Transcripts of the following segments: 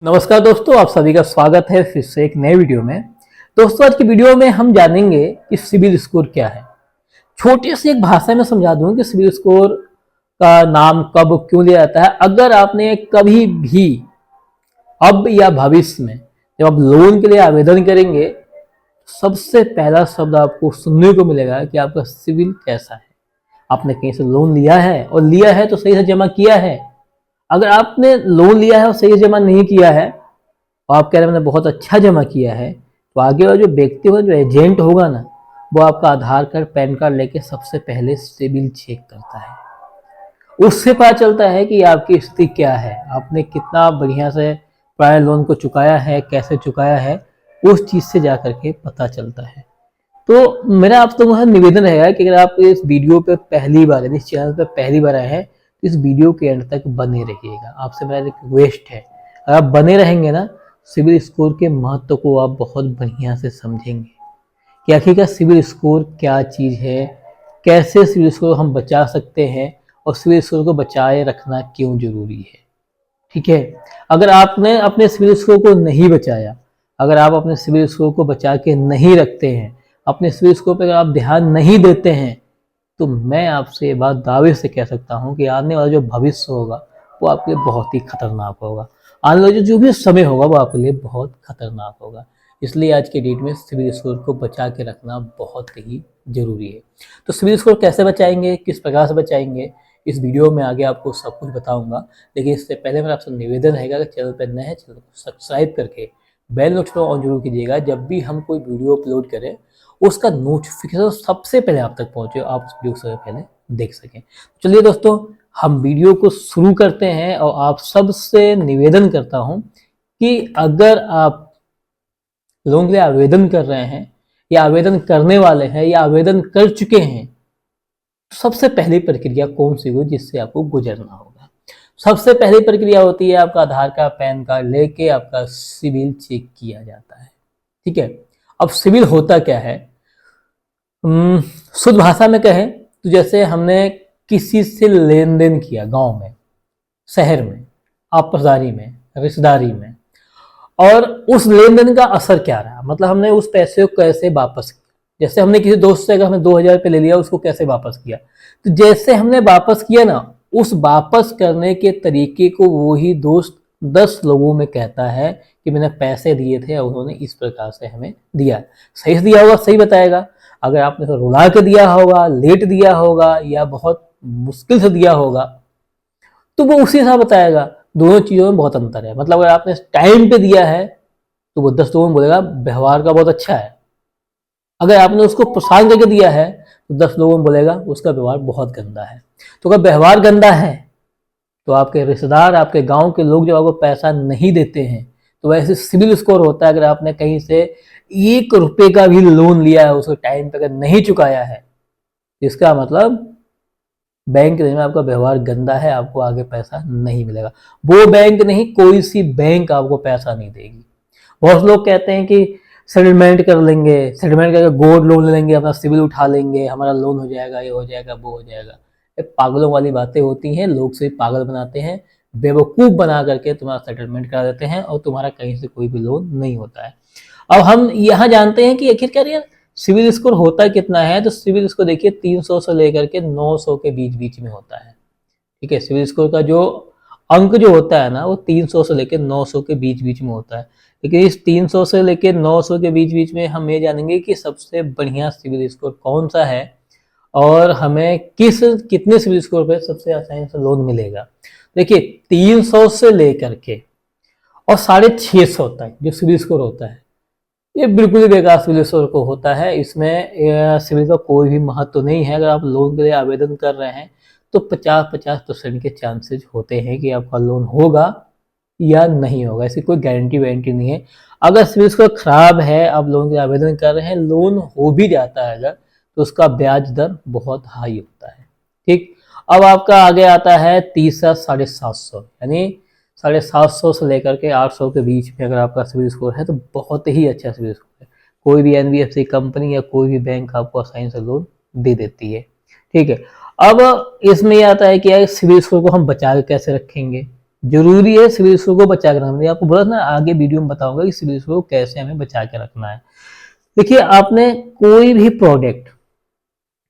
नमस्कार दोस्तों, आप सभी का स्वागत है फिर से एक नए वीडियो में। दोस्तों, आज की वीडियो में हम जानेंगे कि सिबिल स्कोर क्या है। छोटी सी एक भाषा में समझा दूं कि सिबिल स्कोर का नाम कब क्यों लिया जाता है। अगर आपने कभी भी अब या भविष्य में जब आप लोन के लिए आवेदन करेंगे, सबसे पहला शब्द आपको सुनने को मिलेगा कि आपका सिबिल कैसा है। आपने कहीं से लोन लिया है और लिया है तो सही से जमा किया है। अगर आपने लोन लिया है और सही से जमा नहीं किया है और आप कह रहे हैं मैंने बहुत अच्छा जमा किया है, तो आगे वाला जो व्यक्ति होगा, जो एजेंट होगा ना, वो आपका आधार कार्ड पैन कार्ड लेके सबसे पहले सिबिल चेक करता है। उससे पता चलता है कि आपकी स्थिति क्या है, आपने कितना बढ़िया से प्राय लोन को चुकाया है, कैसे चुकाया है, उस चीज़ से जा करके पता चलता है। तो मेरा आप तो निवेदन रहेगा कि अगर आप इस वीडियो पे पहली बार, इस चैनल पे पहली बार आए हैं, तो इस वीडियो के एंड तक बने रहिएगा। आपसे मेरा रिक्वेस्ट है, अगर आप बने रहेंगे ना, सिबिल स्कोर के महत्व को आप बहुत बढ़िया से समझेंगे कि आखिरकार सिबिल स्कोर क्या चीज़ है, कैसे सिबिल स्कोर हम बचा सकते हैं और सिबिल स्कोर को बचाए रखना क्यों जरूरी है। ठीक है, अगर आपने अपने सिबिल स्कोर को नहीं बचाया, अगर आप अपने सिबिल स्कोर को बचा के नहीं रखते हैं, अपने सिबिल स्कोर पर अगर आप ध्यान नहीं देते हैं, तो मैं आपसे ये बात दावे से कह सकता हूँ कि आने वाला जो भविष्य होगा वो आपके लिए बहुत ही खतरनाक होगा। आने वाला जो भी समय होगा वो आपके लिए बहुत खतरनाक होगा। इसलिए आज के डेट में सिबिल स्कोर को बचा के रखना बहुत ही जरूरी है। तो सिबिल स्कोर कैसे बचाएंगे, किस प्रकार से बचाएंगे, इस वीडियो में आगे आपको सब कुछ बताऊंगा। लेकिन इससे पहले मेरा आपसे निवेदन रहेगा कि चैनल पर नए हैं, चैनल को सब्सक्राइब करके बेल नोटिफिकेशन ऑन जरूर कीजिएगा। जब भी हम कोई वीडियो अपलोड करें उसका नोटिफिकेशन सबसे पहले आप तक पहुंचे, आप उस वीडियो से पहले देख सकें। चलिए दोस्तों, हम वीडियो को शुरू करते हैं और आप सबसे निवेदन करता हूं कि अगर आप लोन के लिए आवेदन कर रहे हैं या आवेदन करने वाले हैं या आवेदन कर चुके हैं, तो सबसे पहली प्रक्रिया कौन सी हो जिससे आपको गुजरना होगा। सबसे पहली प्रक्रिया होती है आपका आधार कार्ड पैन कार्ड लेके आपका सिबिल चेक किया जाता है। ठीक है, अब सिबिल होता क्या है, शुद्ध भाषा में कहें तो जैसे हमने किसी से लेन देन किया, गांव में, शहर में, आपसदारी में, रिश्तेदारी में, और उस लेन देन का असर क्या रहा, मतलब हमने उस पैसे को कैसे वापस किया। जैसे हमने किसी दोस्त से अगर हमने 2000 रुपये ले लिया, उसको कैसे वापस किया, तो जैसे हमने वापस किया ना, उस वापस करने के तरीके को वही दोस्त 10 लोगों में कहता है कि मैंने पैसे दिए थे और उन्होंने इस प्रकार से हमें दिया। सही से दिया होगा सही बताएगा, अगर आपने तो रुला के दिया होगा, लेट दिया होगा या बहुत मुश्किल से दिया होगा, तो वो उसी हिसाब बताएगा। दोनों चीज़ों में बहुत अंतर है। मतलब अगर आपने टाइम पे दिया है तो वो 10 लोगों में बोलेगा व्यवहार का बहुत अच्छा है, अगर आपने उसको परेशान करके दिया है तो 10 लोगों में बोलेगा उसका व्यवहार बहुत गंदा है। तो अगर व्यवहार गंदा है तो आपके रिश्तेदार, आपके गांव के लोग जो आपको पैसा नहीं देते हैं, तो वैसे सिबिल स्कोर होता है। अगर आपने कहीं से 1 रुपए का भी लोन लिया है, उसको टाइम पे अगर नहीं चुकाया है, इसका मतलब बैंक में आपका व्यवहार गंदा है, आपको आगे पैसा नहीं मिलेगा। वो बैंक नहीं, कोई सी बैंक आपको पैसा नहीं देगी। बहुत लोग कहते हैं कि सेटलमेंट कर लेंगे, सेटलमेंट करके गोल्ड लोन ले लेंगे, अपना सिबिल उठा लेंगे, हमारा लोन हो जाएगा, ये हो जाएगा, वो हो जाएगा। ये पागलों वाली बातें होती हैं। लोग से पागल बनाते हैं, बेवकूफ़ बना करके तुम्हारा सेटलमेंट करा देते हैं और तुम्हारा कहीं से कोई भी लोन नहीं होता है। अब हम यहाँ जानते हैं कि आखिरकार यार सिबिल स्कोर होता कितना है। तो सिबिल स्कोर देखिए 300 से लेकर के 900 के बीच बीच में होता है। ठीक है, सिबिल स्कोर का जो अंक जो होता है ना, वो 300 से लेकर 900 के बीच बीच में होता है। लेकिन इस 300 से लेकर 900 के बीच बीच में हम ये जानेंगे कि सबसे बढ़िया सिबिल स्कोर कौन सा है और हमें कितने सिबिल स्कोर पे सबसे आसानी से लोन मिलेगा। देखिए 300 से लेकर के और 650 तक जो सिबिल स्कोर होता है, ये बिल्कुल ही बेकार सिबिल स्कोर को होता है। इसमें सिबिल का कोई भी महत्व तो नहीं है। अगर आप लोन के लिए आवेदन कर रहे हैं तो 50-50% के चांसेस होते हैं कि आपका लोन होगा या नहीं होगा। ऐसी कोई गारंटी वारंटी नहीं है। अगर सिबिल स्कोर खराब है, आप लोन के लिए आवेदन कर रहे हैं, लोन हो भी जाता है अगर, तो उसका ब्याज दर बहुत हाई होता है। ठीक, अब आपका आगे आता है तीसरा 750, यानी 750 से लेकर के 800 के बीच में अगर आपका सिबिल स्कोर है तो बहुत ही अच्छा सिबिल स्कोर है। कोई भी एनबीएफसी कंपनी या कोई भी बैंक आपको आसानी से लोन दे देती है। ठीक है, अब इसमें यह आता है कि सिबिल स्कोर को हम बचा के कैसे रखेंगे। जरूरी है सिविल स्कोर को बचा के रखना। मैंने आपको बोला ना, आगे वीडियो में बताऊंगा कि सिविल स्कोर को कैसे हमें बचा के रखना है। देखिए, आपने कोई भी प्रोडक्ट,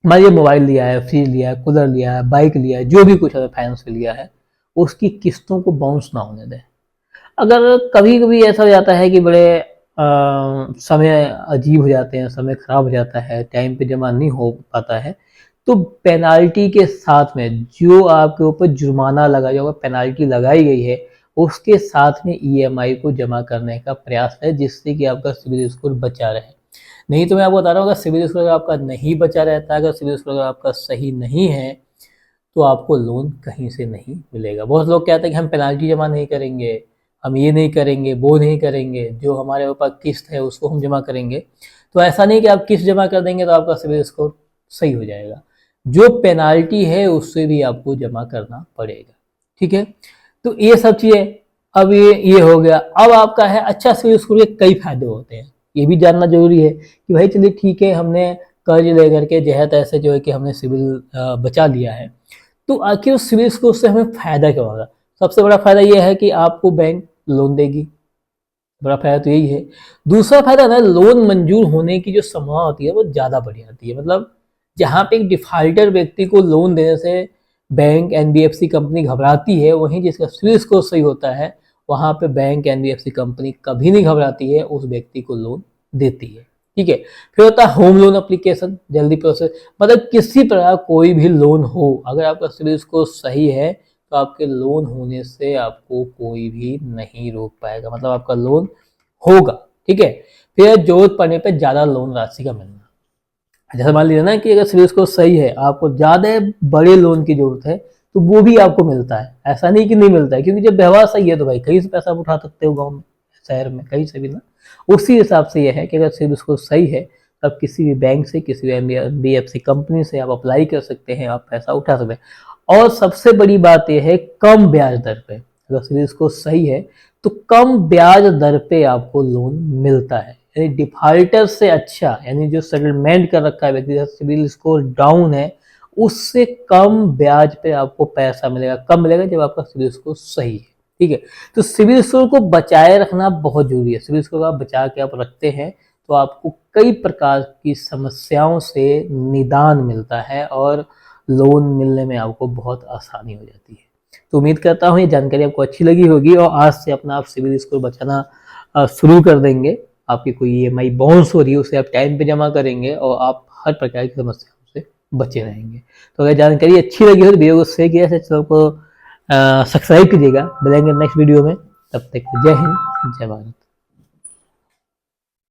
मान लीजिए मोबाइल लिया है, फ्रिज लिया है, कूलर लिया है, बाइक लिया है, जो भी कुछ है फाइनेंस पे लिया है, उसकी किस्तों को बाउंस ना होने दें। अगर कभी कभी ऐसा हो जाता है कि बड़े समय अजीब हो जाते हैं, समय खराब हो जाता है, टाइम पे जमा नहीं हो पाता है, तो पेनाल्टी के साथ में जो आपके ऊपर जुर्माना लगा, जो पेनाल्टी लगाई गई है, उसके साथ में ईएमआई को जमा करने का प्रयास है, जिससे कि आपका सिविल स्कोर बचा रहे। नहीं तो मैं आपको बता रहा हूँ, अगर सिविल स्कोर आपका नहीं बचा रहता, अगर सिविल स्कोर आपका सही नहीं है, तो आपको लोन कहीं से नहीं मिलेगा। बहुत लोग कहते हैं कि हम पेनाल्टी जमा नहीं करेंगे, हम ये नहीं करेंगे, वो नहीं करेंगे, जो हमारे ऊपर किस्त है उसको हम जमा करेंगे। तो ऐसा नहीं कि आप किस्त जमा कर देंगे तो आपका सिविल स्कोर सही हो जाएगा। जो पेनाल्टी है उससे भी आपको जमा करना पड़ेगा। ठीक है, तो ये सब चीज़ें, अब ये हो गया। अब आपका है अच्छा सिविल स्कोर के कई फायदे होते हैं, ये भी जानना जरूरी है कि भाई चलिए ठीक है, हमने कर्ज लेकर के जहत ऐसे जो है कि हमने सिविल बचा लिया है, तो आखिर उस सिविल स्कोर से हमें फायदा क्या होगा। सबसे बड़ा फायदा यह है कि आपको बैंक लोन देगी, बड़ा फायदा तो यही है। दूसरा फायदा ना, लोन मंजूर होने की जो संभावना होती है वो ज़्यादा बढ़ जाती है। मतलब जहाँ पे एक डिफाल्टर व्यक्ति को लोन देने से बैंक एनबीएफसी कंपनी घबराती है, वहीं जिसका सिविल स्कोर सही होता है वहाँ पे बैंक एनबीएफसी कंपनी कभी नहीं घबराती है, उस व्यक्ति को लोन देती है। ठीक है, फिर होता है होम लोन एप्लीकेशन, जल्दी प्रोसेस। मतलब किसी प्रकार कोई भी लोन हो, अगर आपका सिविल स्कोर सही है तो आपके लोन होने से आपको कोई भी नहीं रोक पाएगा, मतलब आपका लोन होगा। ठीक है, फिर जरूरत पड़ने पर ज्यादा लोन राशि का मिलना। जैसे मान लीजिए ना कि अगर सिविल स्कोर सही है, आपको ज्यादा बड़े लोन की जरूरत है, तो वो भी आपको मिलता है। ऐसा नहीं कि नहीं मिलता है, क्योंकि जब व्यवहार सही है तो भाई कहीं से पैसा उठा सकते हो, गाँव में, शहर में, कहीं से भी ना। उसी हिसाब से यह है कि अगर सिविल स्कोर सही है, तब किसी भी बैंक से, किसी भी एनबीएफसी कंपनी से आप अप्लाई कर सकते हैं, आप पैसा उठा सकते हैं। और सबसे बड़ी बात यह है, कम ब्याज दर पे, अगर सिविल स्कोर सही है तो कम ब्याज दर पे आपको लोन मिलता है। यानी डिफॉल्टर से अच्छा, यानी जो सेटलमेंट कर रखा है व्यक्ति, सिविल स्कोर डाउन है, उससे कम ब्याज पे आपको पैसा मिलेगा। कम मिलेगा जब आपका सिविल स्कोर सही है। ठीक है, तो सिविल स्कोर को बचाए रखना बहुत जरूरी है। सिविल स्कोर को आप बचा के आप रखते हैं तो आपको कई प्रकार की समस्याओं से निदान मिलता है और लोन मिलने में आपको बहुत आसानी हो जाती है। तो उम्मीद करता हूँ ये जानकारी आपको अच्छी लगी होगी और आज से अपना आप सिविल स्कोर बचाना शुरू कर देंगे। आपकी कोई ईएमआई बाउंस हो रही है उसे आप टाइम पे जमा करेंगे और आप हर प्रकार की समस्याओं से बचे रहेंगे। तो अगर जानकारी अच्छी लगी हो तो वीडियो को शेयर किया, चैनल को सब्सक्राइब कीजिएगा। मिलेंगे नेक्स्ट वीडियो में, तब तक जय हिंद, जय भारत।